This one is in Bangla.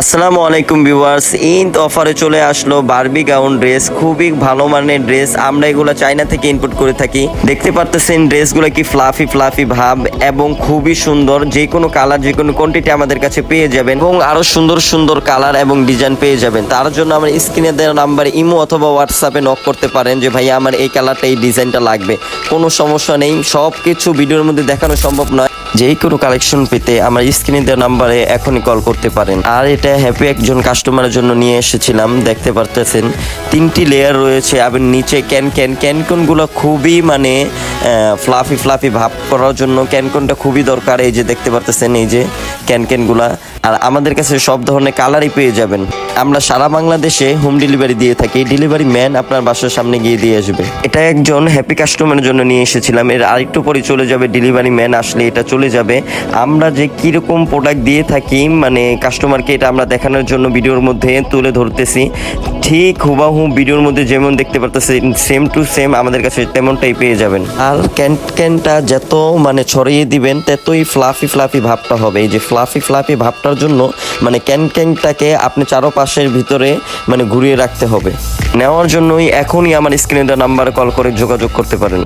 আসসালামু আলাইকুম ভিউয়ার্স, ঈদ অফারে চলে আসলো বারবি গাউন ড্রেস। খুবই ভালো মানের ড্রেস, আমরা এগুলো চায়না থেকে ইম্পোর্ট করে থাকি। দেখতে পারতেছেন ড্রেসগুলো কি ফ্লাফি ফ্লাফি ভাব এবং খুবই সুন্দর। যে কোনো কালার, যে কোনো কোয়ান্টিটি আমাদের কাছে পেয়ে যাবেন এবং আরো সুন্দর সুন্দর কালার এবং ডিজাইন পেয়ে যাবেন। তার জন্য আমার স্ক্রিনে দেওয়া নাম্বারে ইমো অথবা হোয়াটসঅ্যাপে নক করতে পারেন যে ভাই আমার এই কালারটা, এই ডিজাইনটা লাগবে। কোনো সমস্যা নেই, সব কিছু ভিডিওর মধ্যে দেখানো সম্ভব নয়। যে কোনো কালেকশন পেতে আমার স্ক্রিনে দেওয়া নাম্বারে এখনই কল করতে পারেন। আর এটা হ্যাপি একজন কাস্টমারের জন্য নিয়ে এসেছিলাম। দেখতে পারতেছেন 3টি লেয়ার রয়েছে, আবার নিচে ক্যানকনগুলো খুবই মানে ফ্লাফি ফ্লাফি ভাব করার জন্য ক্যানকনটা খুবই দরকার। এই যে দেখতে পারতেছেন এই যে ক্যানগুলা। আর আমাদের কাছে সব ধরনের কালারই পেয়ে যাবেন। আমরা সারা বাংলাদেশে হোম ডেলিভারি দিয়ে থাকি। ডেলিভারি ম্যান আপনার বাসার সামনে গিয়ে দিয়ে আসবে। এটা একজন হ্যাপি কাস্টমারের জন্য নিয়ে এসেছিলাম। এর আরেকটু পরে চলে যাবে, ডেলিভারি ম্যান আসলে এটা চলে যাবে। আমরা যে কীরকম প্রোডাক্ট দিয়ে থাকি মানে কাস্টমারকে, এটা আমরা দেখানোর জন্য ভিডিওর মধ্যে তুলে ধরতেছি। ঠিক হুবাহু ভিডিওর মধ্যে যেমন দেখতে পারতেছেন সেম টু সেম আমাদের কাছে তেমনটাই পেয়ে যাবেন। আর ক্যানটা যত মানে ছড়িয়ে দিবেন ততই ফ্লাফি ফ্লাফি ভাবটা হবে। এই যে ফ্লাফি ফ্লাফি ভাবটার জন্য মানে ক্যানটাকে আপনি চারপাশের ভিতরে মানে ঘুরিয়ে রাখতে হবে। নেওয়ার জন্যই এখনই আমার স্ক্রিনে নাম্বারে কল করে যোগাযোগ করতে পারেন।